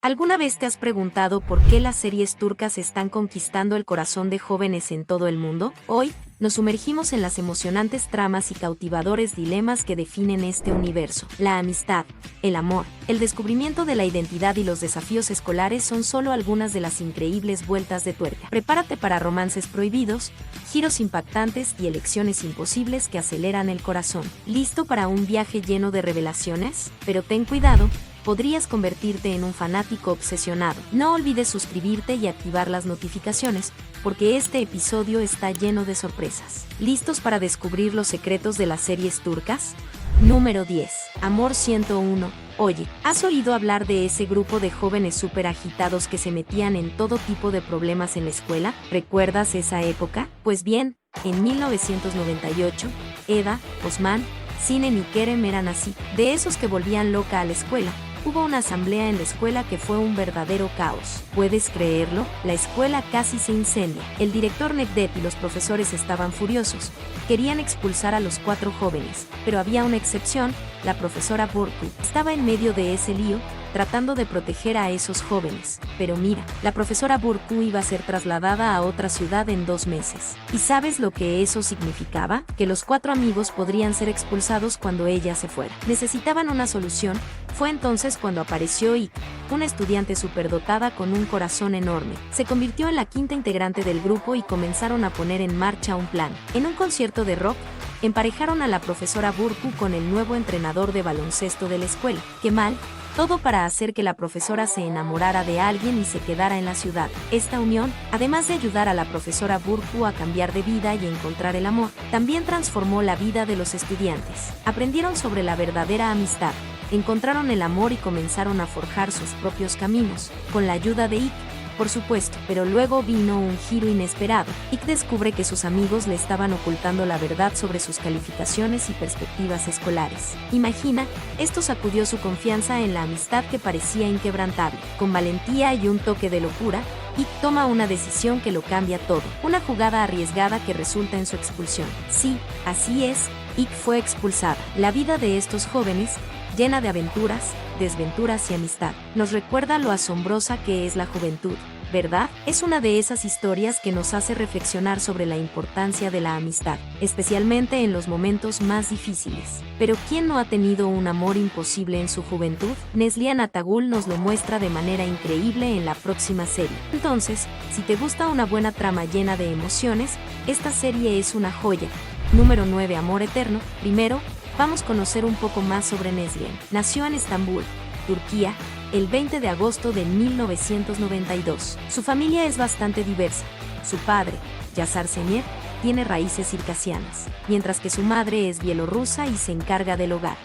¿Alguna vez te has preguntado por qué las series turcas están conquistando el corazón de jóvenes en todo el mundo? Hoy, nos sumergimos en las emocionantes tramas y cautivadores dilemas que definen este universo. La amistad, el amor, el descubrimiento de la identidad y los desafíos escolares son solo algunas de las increíbles vueltas de tuerca. Prepárate para romances prohibidos, giros impactantes y elecciones imposibles que aceleran el corazón. ¿Listo para un viaje lleno de revelaciones? Pero ten cuidado, podrías convertirte en un fanático obsesionado. No olvides suscribirte y activar las notificaciones, porque este episodio está lleno de sorpresas. ¿Listos para descubrir los secretos de las series turcas? Número 10. Amor 101. Oye, ¿has oído hablar de ese grupo de jóvenes súper agitados que se metían en todo tipo de problemas en la escuela? ¿Recuerdas esa época? Pues bien, en 1998, Eda, Osman, Sinem y Kerem eran así, de esos que volvían loca a la escuela. Hubo una asamblea en la escuela que fue un verdadero caos. ¿Puedes creerlo? La escuela casi se incendia. El director Necdet y los profesores estaban furiosos. Querían expulsar a los 4 jóvenes, pero había una excepción, la profesora Burku. Estaba en medio de ese lío, tratando de proteger a esos jóvenes. Pero mira, la profesora Burku iba a ser trasladada a otra ciudad en 2 meses. ¿Y sabes lo que eso significaba? Que los 4 amigos podrían ser expulsados cuando ella se fuera. Necesitaban una solución. Fue entonces cuando apareció Ik, una estudiante superdotada con un corazón enorme. Se convirtió en la 5ª integrante del grupo y comenzaron a poner en marcha un plan. En un concierto de rock, emparejaron a la profesora Burku con el nuevo entrenador de baloncesto de la escuela, Kemal, todo para hacer que la profesora se enamorara de alguien y se quedara en la ciudad. Esta unión, además de ayudar a la profesora Burku a cambiar de vida y encontrar el amor, también transformó la vida de los estudiantes. Aprendieron sobre la verdadera amistad, encontraron el amor y comenzaron a forjar sus propios caminos, con la ayuda de Ik, por supuesto. Pero luego vino un giro inesperado. Ik descubre que sus amigos le estaban ocultando la verdad sobre sus calificaciones y perspectivas escolares. Imagina, esto sacudió su confianza en la amistad que parecía inquebrantable. Con valentía y un toque de locura, Ik toma una decisión que lo cambia todo. Una jugada arriesgada que resulta en su expulsión. Sí, así es, Ik fue expulsada. La vida de estos jóvenes, llena de aventuras, desventuras y amistad, nos recuerda lo asombrosa que es la juventud, ¿verdad? Es una de esas historias que nos hace reflexionar sobre la importancia de la amistad, especialmente en los momentos más difíciles. Pero ¿quién no ha tenido un amor imposible en su juventud? Neslihan Atagul nos lo muestra de manera increíble en la próxima serie. Entonces, si te gusta una buena trama llena de emociones, esta serie es una joya. Número 9. Amor eterno. Primero, vamos a conocer un poco más sobre Neslihan. Nació en Estambul, Turquía, el 20 de agosto de 1992. Su familia es bastante diversa. Su padre, Yazar Semer, tiene raíces circasianas, mientras que su madre es bielorrusa y se encarga del hogar.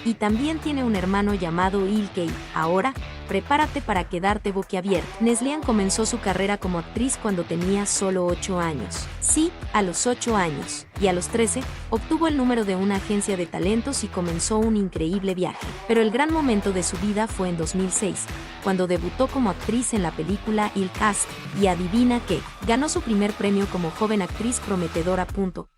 Y también tiene un hermano llamado İlkay. Ahora, prepárate para quedarte boquiabierto. Neslihan comenzó su carrera como actriz cuando tenía solo 8 años. Sí, a los 8 años. Y a los 13, obtuvo el número de una agencia de talentos y comenzó un increíble viaje. Pero el gran momento de su vida fue en 2006, cuando debutó como actriz en la película İlk Aşk. Y adivina qué, ganó su primer premio como joven actriz prometedora.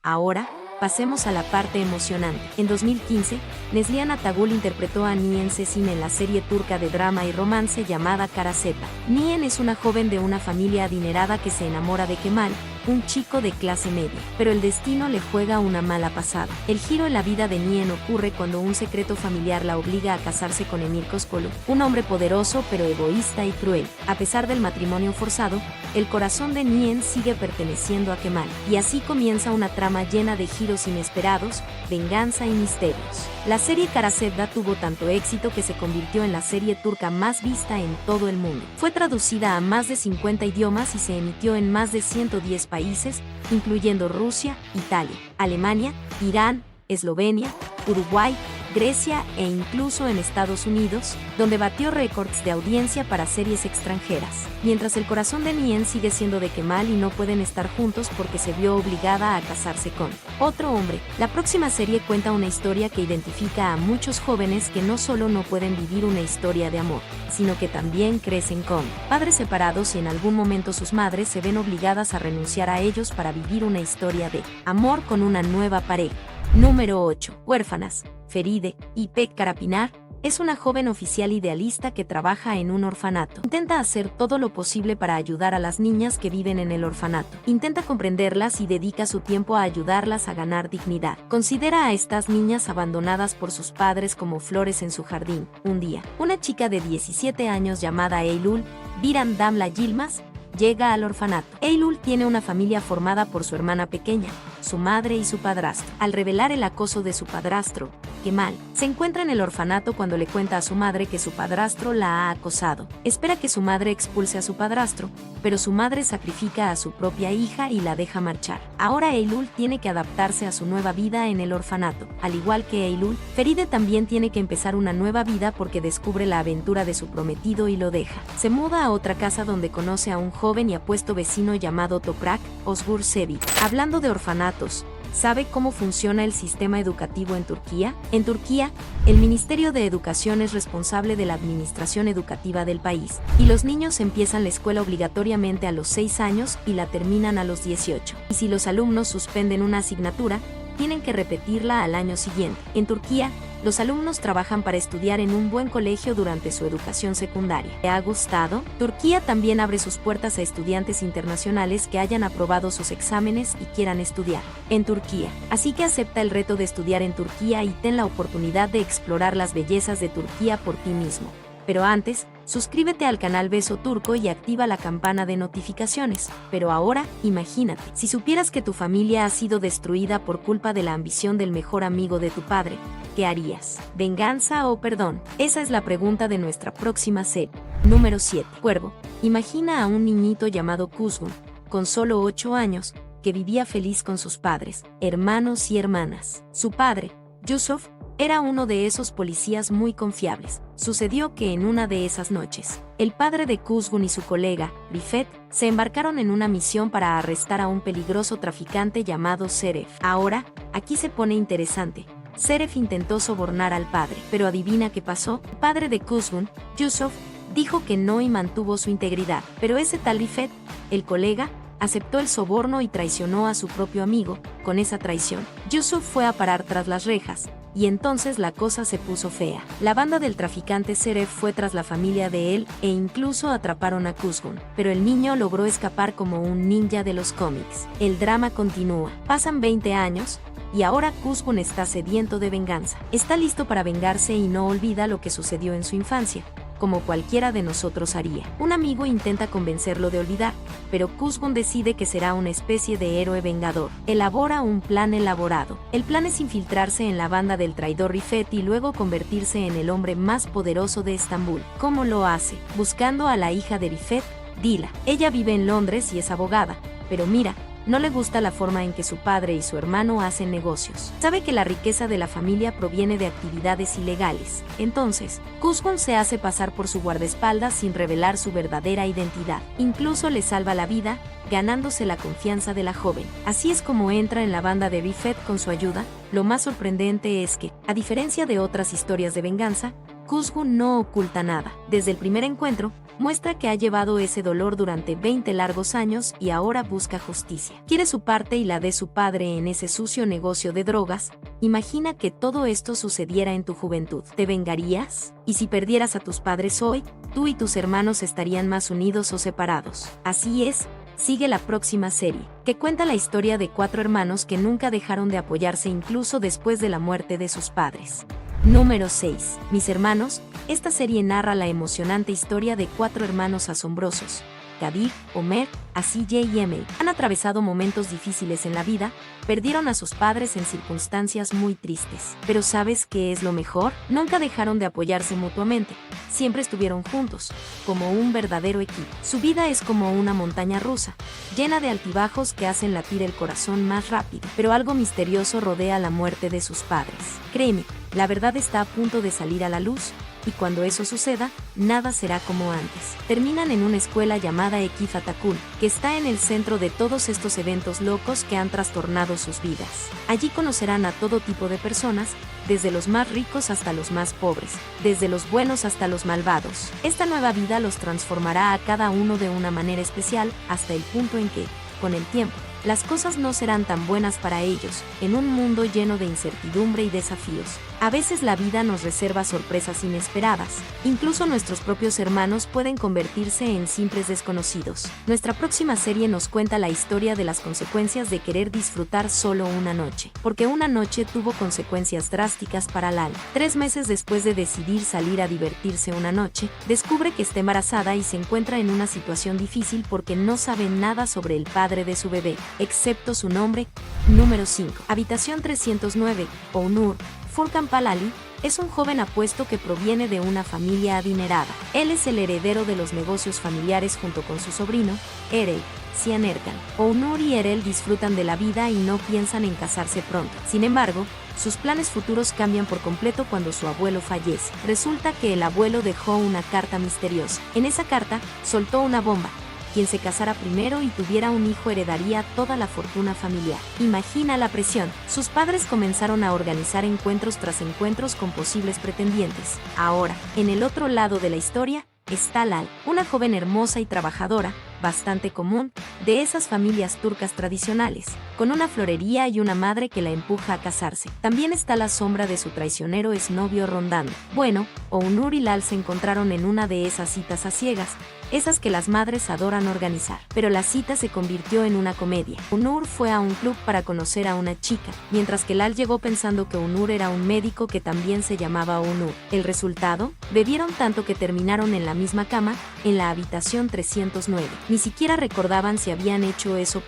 Ahora, pasemos a la parte emocionante. En 2015, Neslihan Atagul interpretó a Nihan Sesin en la serie turca de drama y romance llamada Karaseta. Nihan es una joven de una familia adinerada que se enamora de Kemal, un chico de clase media, pero el destino le juega una mala pasada. El giro en la vida de Nihan ocurre cuando un secreto familiar la obliga a casarse con Emir Koskolu, un hombre poderoso pero egoísta y cruel. A pesar del matrimonio forzado, el corazón de Nihan sigue perteneciendo a Kemal, y así comienza una trama llena de giros inesperados, venganza y misterios. La serie Karaseta tuvo tanto éxito que se convirtió en la serie turca más vista en todo el mundo. Fue traducida a más de 50 idiomas y se emitió en más de 110 países, incluyendo Rusia, Italia, Alemania, Irán, Eslovenia, Uruguay, Grecia e incluso en Estados Unidos, donde batió récords de audiencia para series extranjeras. Mientras el corazón de Nihan sigue siendo de Kemal y no pueden estar juntos porque se vio obligada a casarse con otro hombre. La próxima serie cuenta una historia que identifica a muchos jóvenes que no solo no pueden vivir una historia de amor, sino que también crecen con padres separados y en algún momento sus madres se ven obligadas a renunciar a ellos para vivir una historia de amor con una nueva pareja. Número 8. Huérfanas. Feride, İpek Karapinar, es una joven oficial idealista que trabaja en un orfanato. Intenta hacer todo lo posible para ayudar a las niñas que viven en el orfanato. Intenta comprenderlas y dedica su tiempo a ayudarlas a ganar dignidad. Considera a estas niñas abandonadas por sus padres como flores en su jardín. Un día, una chica de 17 años llamada Eylul Biram Damla Yilmaz llega al orfanato. Eylul tiene una familia formada por su hermana pequeña, su madre y su padrastro. Al revelar el acoso de su padrastro, Kemal se encuentra en el orfanato cuando le cuenta a su madre que su padrastro la ha acosado. Espera que su madre expulse a su padrastro, pero su madre sacrifica a su propia hija y la deja marchar. Ahora Eylul tiene que adaptarse a su nueva vida en el orfanato. Al igual que Eylul, Feride también tiene que empezar una nueva vida porque descubre la aventura de su prometido y lo deja. Se muda a otra casa donde conoce a un joven y apuesto vecino llamado Toprak Özgür Çevik. Hablando de orfanatos, ¿sabe cómo funciona el sistema educativo en Turquía? En Turquía, el Ministerio de Educación es responsable de la administración educativa del país, y los niños empiezan la escuela obligatoriamente a los 6 años y la terminan a los 18. Y si los alumnos suspenden una asignatura, tienen que repetirla al año siguiente. En Turquía, los alumnos trabajan para estudiar en un buen colegio durante su educación secundaria. ¿Te ha gustado? Turquía también abre sus puertas a estudiantes internacionales que hayan aprobado sus exámenes y quieran estudiar en Turquía. Así que acepta el reto de estudiar en Turquía y ten la oportunidad de explorar las bellezas de Turquía por ti mismo. Pero antes, suscríbete al canal Beso Turco y activa la campana de notificaciones. Pero ahora, imagínate, si supieras que tu familia ha sido destruida por culpa de la ambición del mejor amigo de tu padre, ¿qué harías? ¿Venganza o perdón? Esa es la pregunta de nuestra próxima serie. Número 7. Cuervo. Imagina a un niñito llamado Kuzgun, con solo 8 años, que vivía feliz con sus padres, hermanos y hermanas. Su padre, Yusuf, era uno de esos policías muy confiables. Sucedió que en una de esas noches, el padre de Kuzgun y su colega, Rifet, se embarcaron en una misión para arrestar a un peligroso traficante llamado Seref. Ahora, aquí se pone interesante. Seref intentó sobornar al padre, pero adivina qué pasó. El padre de Kuzgun, Yusuf, dijo que no y mantuvo su integridad, pero ese tal Rifet, el colega, aceptó el soborno y traicionó a su propio amigo. Con esa traición, Yusuf fue a parar tras las rejas, y entonces la cosa se puso fea. La banda del traficante Seref fue tras la familia de él e incluso atraparon a Kuzgun, pero el niño logró escapar como un ninja de los cómics. El drama continúa. Pasan 20 años, y ahora Kuzgun está sediento de venganza. Está listo para vengarse y no olvida lo que sucedió en su infancia, como cualquiera de nosotros haría. Un amigo intenta convencerlo de olvidar, pero Kuzgun decide que será una especie de héroe vengador. Elabora un plan elaborado. El plan es infiltrarse en la banda del traidor Rifet y luego convertirse en el hombre más poderoso de Estambul. ¿Cómo lo hace? Buscando a la hija de Rifet, Dila. Ella vive en Londres y es abogada, pero mira, no le gusta la forma en que su padre y su hermano hacen negocios. Sabe que la riqueza de la familia proviene de actividades ilegales. Entonces, Kuzgun se hace pasar por su guardaespaldas sin revelar su verdadera identidad. Incluso le salva la vida, ganándose la confianza de la joven. Así es como entra en la banda de Rifet con su ayuda. Lo más sorprendente es que, a diferencia de otras historias de venganza, Kuzgun no oculta nada. Desde el primer encuentro, muestra que ha llevado ese dolor durante 20 largos años y ahora busca justicia. Quiere su parte y la de su padre en ese sucio negocio de drogas. Imagina que todo esto sucediera en tu juventud. ¿Te vengarías? Y si perdieras a tus padres hoy, tú y tus hermanos estarían más unidos o separados. Así es. Sigue la próxima serie, que cuenta la historia de 4 hermanos que nunca dejaron de apoyarse incluso después de la muerte de sus padres. Número 6. Mis hermanos. Esta serie narra la emocionante historia de 4 hermanos asombrosos. Kadir, Omer, Asiye y Emel han atravesado momentos difíciles en la vida, perdieron a sus padres en circunstancias muy tristes. Pero ¿sabes qué es lo mejor? Nunca dejaron de apoyarse mutuamente, siempre estuvieron juntos, como un verdadero equipo. Su vida es como una montaña rusa, llena de altibajos que hacen latir el corazón más rápido. Pero algo misterioso rodea la muerte de sus padres. Créeme, la verdad está a punto de salir a la luz, y cuando eso suceda, nada será como antes. Terminan en una escuela llamada Ekif Atakul, que está en el centro de todos estos eventos locos que han trastornado sus vidas. Allí conocerán a todo tipo de personas, desde los más ricos hasta los más pobres, desde los buenos hasta los malvados. Esta nueva vida los transformará a cada uno de una manera especial, hasta el punto en que, con el tiempo, las cosas no serán tan buenas para ellos, en un mundo lleno de incertidumbre y desafíos. A veces la vida nos reserva sorpresas inesperadas. Incluso nuestros propios hermanos pueden convertirse en simples desconocidos. Nuestra próxima serie nos cuenta la historia de las consecuencias de querer disfrutar solo una noche. Porque una noche tuvo consecuencias drásticas para Lal. 3 meses después de decidir salir a divertirse una noche, descubre que está embarazada y se encuentra en una situación difícil porque no sabe nada sobre el padre de su bebé, excepto su nombre. Número 5. Habitación 309. Onur Furkan Palali es un joven apuesto que proviene de una familia adinerada. Él es el heredero de los negocios familiares junto con su sobrino, Erel Cianerkan. Onur y Erel disfrutan de la vida y no piensan en casarse pronto. Sin embargo, sus planes futuros cambian por completo cuando su abuelo fallece. Resulta que el abuelo dejó una carta misteriosa. En esa carta, soltó una bomba. Quien se casara primero y tuviera un hijo heredaría toda la fortuna familiar. Imagina la presión. Sus padres comenzaron a organizar encuentros tras encuentros con posibles pretendientes. Ahora, en el otro lado de la historia, está Lal, una joven hermosa y trabajadora, bastante común, de esas familias turcas tradicionales, con una florería y una madre que la empuja a casarse. También está la sombra de su traicionero exnovio rondando. Bueno, Onur y Lal se encontraron en una de esas citas a ciegas, esas que las madres adoran organizar. Pero la cita se convirtió en una comedia. Onur fue a un club para conocer a una chica, mientras que Lal llegó pensando que Onur era un médico que también se llamaba Onur. El resultado, bebieron tanto que terminaron en la misma cama, en la habitación 309. Ni siquiera recordaban si habían hecho eso.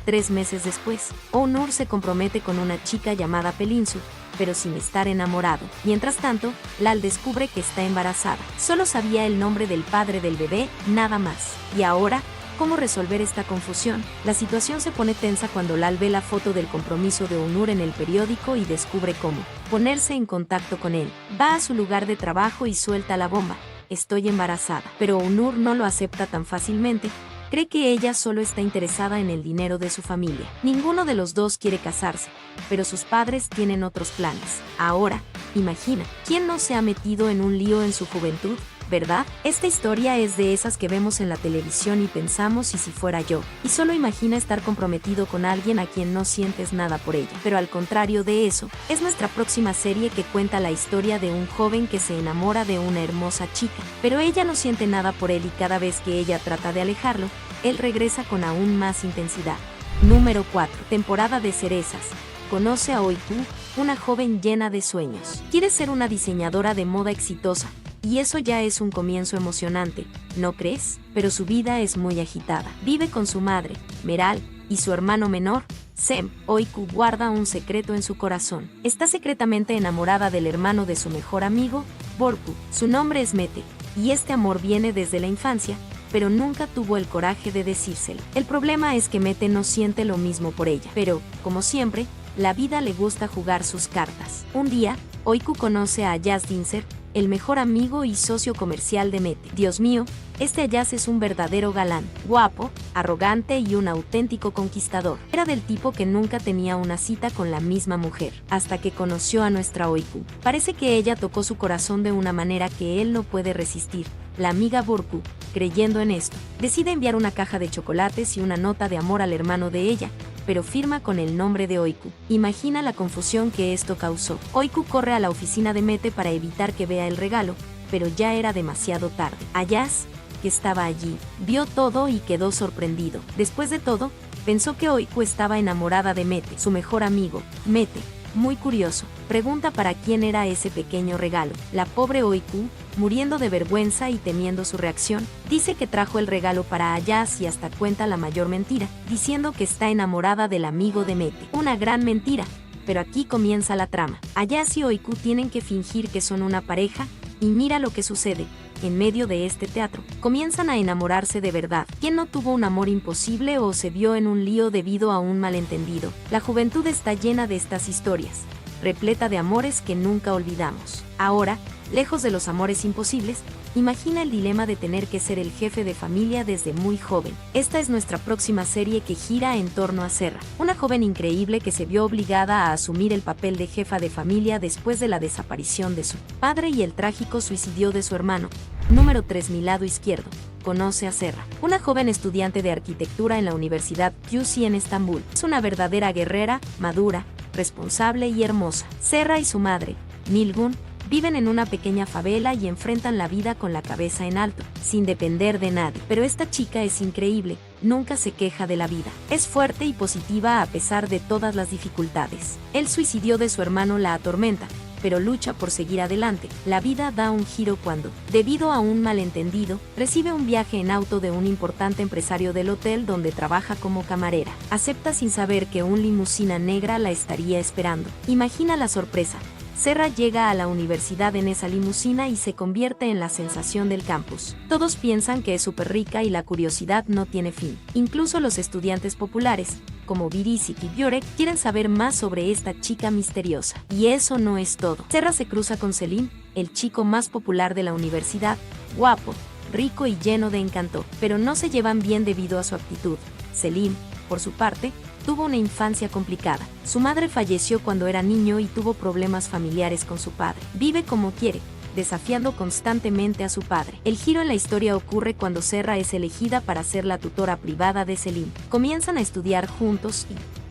3 meses después, Onur se compromete con una chica llamada Pelinsu, pero sin estar enamorado. Mientras tanto, Lal descubre que está embarazada. Solo sabía el nombre del padre del bebé, nada más. Y ahora, ¿cómo resolver esta confusión? La situación se pone tensa cuando Lal ve la foto del compromiso de Onur en el periódico y descubre cómo ponerse en contacto con él. Va a su lugar de trabajo y suelta la bomba. Estoy embarazada. Pero Onur no lo acepta tan fácilmente. Cree que ella solo está interesada en el dinero de su familia. Ninguno de los dos quiere casarse, pero sus padres tienen otros planes. Ahora, imagina, ¿quién no se ha metido en un lío en su juventud? ¿Verdad? Esta historia es de esas que vemos en la televisión y pensamos, ¿y si fuera yo? Y solo imagina estar comprometido con alguien a quien no sientes nada por ella. Pero al contrario de eso, es nuestra próxima serie que cuenta la historia de un joven que se enamora de una hermosa chica. Pero ella no siente nada por él y cada vez que ella trata de alejarlo, él regresa con aún más intensidad. Número 4. Temporada de cerezas. Conoce a Oiku, una joven llena de sueños. Quiere ser una diseñadora de moda exitosa. Y eso ya es un comienzo emocionante, ¿no crees? Pero su vida es muy agitada. Vive con su madre, Meral, y su hermano menor, Sem. Oiku guarda un secreto en su corazón. Está secretamente enamorada del hermano de su mejor amigo, Borku. Su nombre es Mete, y este amor viene desde la infancia, pero nunca tuvo el coraje de decírselo. El problema es que Mete no siente lo mismo por ella. Pero, como siempre, la vida le gusta jugar sus cartas. Un día, Oiku conoce a Ayaz Dincer, el mejor amigo y socio comercial de Mete. Dios mío, este Ayaz es un verdadero galán, guapo, arrogante y un auténtico conquistador. Era del tipo que nunca tenía una cita con la misma mujer, hasta que conoció a nuestra Oiku. Parece que ella tocó su corazón de una manera que él no puede resistir. La amiga Borku, creyendo en esto, decide enviar una caja de chocolates y una nota de amor al hermano de ella, pero firma con el nombre de Oiku. Imagina la confusión que esto causó. Oiku corre a la oficina de Mete para evitar que vea el regalo, pero ya era demasiado tarde. Ayaz, que estaba allí, vio todo y quedó sorprendido. Después de todo, pensó que Oiku estaba enamorada de Mete, su mejor amigo. Mete, muy curioso, pregunta para quién era ese pequeño regalo. La pobre Oiku, muriendo de vergüenza y temiendo su reacción, dice que trajo el regalo para Ayaz y hasta cuenta la mayor mentira, diciendo que está enamorada del amigo de Mete. Una gran mentira, pero aquí comienza la trama. Ayaz y Oiku tienen que fingir que son una pareja, y mira lo que sucede. En medio de este teatro, comienzan a enamorarse de verdad. ¿Quién no tuvo un amor imposible o se vio en un lío debido a un malentendido? La juventud está llena de estas historias, repleta de amores que nunca olvidamos. Ahora, lejos de los amores imposibles, imagina el dilema de tener que ser el jefe de familia desde muy joven. Esta es nuestra próxima serie que gira en torno a Serra, una joven increíble que se vio obligada a asumir el papel de jefa de familia después de la desaparición de su padre y el trágico suicidio de su hermano. Número 3. Mi lado izquierdo. Conoce a Serra, una joven estudiante de arquitectura en la Universidad QC en Estambul. Es una verdadera guerrera, madura, responsable y hermosa. Serra y su madre, Nilgun, viven en una pequeña favela y enfrentan la vida con la cabeza en alto, sin depender de nadie. Pero esta chica es increíble, nunca se queja de la vida. Es fuerte y positiva a pesar de todas las dificultades. El suicidio de su hermano la atormenta, pero lucha por seguir adelante. La vida da un giro cuando, debido a un malentendido, recibe un viaje en auto de un importante empresario del hotel donde trabaja como camarera. Acepta sin saber que un limusina negra la estaría esperando. Imagina la sorpresa. Serra llega a la universidad en esa limusina y se convierte en la sensación del campus. Todos piensan que es súper rica y la curiosidad no tiene fin. Incluso los estudiantes populares, como Birisic y Bjorek, quieren saber más sobre esta chica misteriosa. Y eso no es todo. Serra se cruza con Selim, el chico más popular de la universidad, guapo, rico y lleno de encanto, pero no se llevan bien debido a su actitud. Selim, por su parte, tuvo una infancia complicada. Su madre falleció cuando era niño y tuvo problemas familiares con su padre. Vive como quiere, desafiando constantemente a su padre. El giro en la historia ocurre cuando Serra es elegida para ser la tutora privada de Selim. Comienzan a estudiar juntos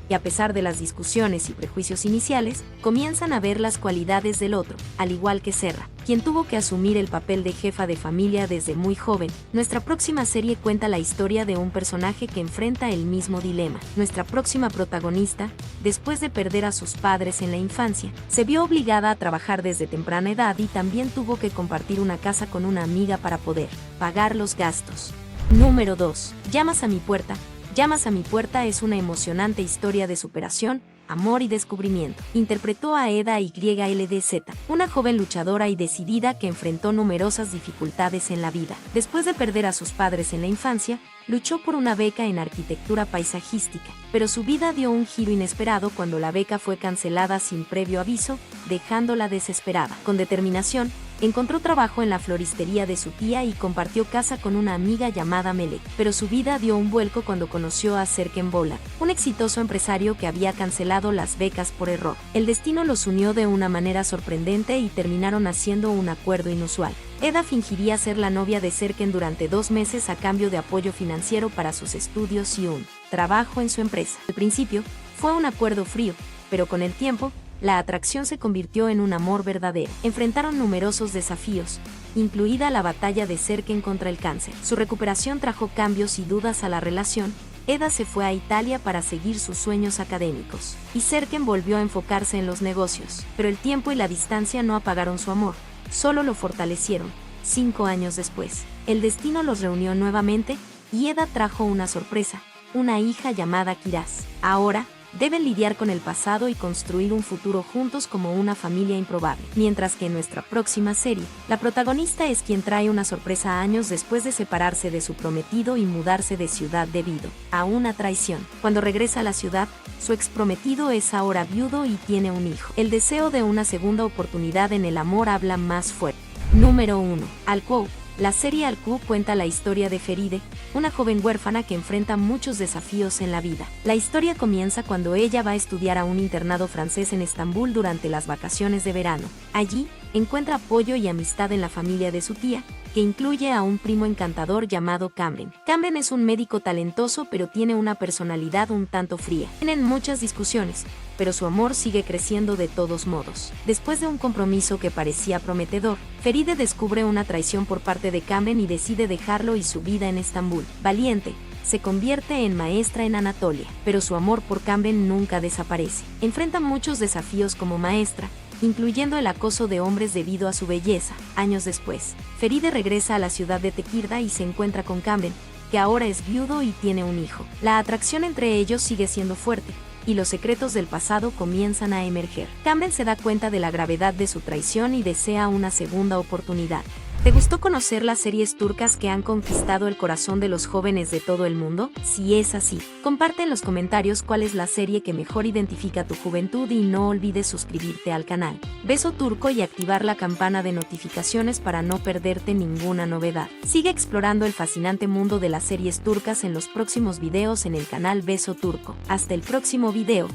y a pesar de las discusiones y prejuicios iniciales, comienzan a ver las cualidades del otro, al igual que Serra, quien tuvo que asumir el papel de jefa de familia desde muy joven. Nuestra próxima serie cuenta la historia de un personaje que enfrenta el mismo dilema. Nuestra próxima protagonista, después de perder a sus padres en la infancia, se vio obligada a trabajar desde temprana edad y también tuvo que compartir una casa con una amiga para poder pagar los gastos. Número 2. Llamas a mi puerta. Llamas a mi puerta es una emocionante historia de superación, amor y descubrimiento. Interpretó a Eda YLDZ, una joven luchadora y decidida que enfrentó numerosas dificultades en la vida. Después de perder a sus padres en la infancia, luchó por una beca en arquitectura paisajística, pero su vida dio un giro inesperado cuando la beca fue cancelada sin previo aviso, dejándola desesperada. Con determinación, encontró trabajo en la floristería de su tía y compartió casa con una amiga llamada Melek, pero su vida dio un vuelco cuando conoció a Serken Bola, un exitoso empresario que había cancelado las becas por error. El destino los unió de una manera sorprendente y terminaron haciendo un acuerdo inusual. Eda fingiría ser la novia de Serken durante 2 meses a cambio de apoyo financiero para sus estudios y un trabajo en su empresa. Al principio, fue un acuerdo frío, pero con el tiempo, la atracción se convirtió en un amor verdadero. Enfrentaron numerosos desafíos, incluida la batalla de Serken contra el cáncer. Su recuperación trajo cambios y dudas a la relación. Eda se fue a Italia para seguir sus sueños académicos, y Serken volvió a enfocarse en los negocios. Pero el tiempo y la distancia no apagaron su amor, solo lo fortalecieron. 5 años después, el destino los reunió nuevamente, y Eda trajo una sorpresa, una hija llamada Kiraz. Ahora, deben lidiar con el pasado y construir un futuro juntos como una familia improbable. Mientras que en nuestra próxima serie, la protagonista es quien trae una sorpresa años después de separarse de su prometido y mudarse de ciudad debido a una traición. Cuando regresa a la ciudad, su exprometido es ahora viudo y tiene un hijo. El deseo de una segunda oportunidad en el amor habla más fuerte. Número 1. Alquou. La serie Alquou cuenta la historia de Feride, una joven huérfana que enfrenta muchos desafíos en la vida. La historia comienza cuando ella va a estudiar a un internado francés en Estambul durante las vacaciones de verano. Allí, encuentra apoyo y amistad en la familia de su tía, que incluye a un primo encantador llamado Cameron. Cameron es un médico talentoso pero tiene una personalidad un tanto fría. Tienen muchas discusiones, pero su amor sigue creciendo de todos modos. Después de un compromiso que parecía prometedor, Feride descubre una traición por parte de Cameron y decide dejarlo y su vida en Estambul. Valiente, se convierte en maestra en Anatolia, pero su amor por Cameron nunca desaparece. Enfrenta muchos desafíos como maestra, incluyendo el acoso de hombres debido a su belleza. Años después, Feride regresa a la ciudad de Tequirda y se encuentra con Cameron, que ahora es viudo y tiene un hijo. La atracción entre ellos sigue siendo fuerte, y los secretos del pasado comienzan a emerger. Cameron se da cuenta de la gravedad de su traición y desea una segunda oportunidad. ¿Te gustó conocer las series turcas que han conquistado el corazón de los jóvenes de todo el mundo? Si es así, comparte en los comentarios cuál es la serie que mejor identifica tu juventud y no olvides suscribirte al canal Beso Turco y activar la campana de notificaciones para no perderte ninguna novedad. Sigue explorando el fascinante mundo de las series turcas en los próximos videos en el canal Beso Turco. Hasta el próximo video.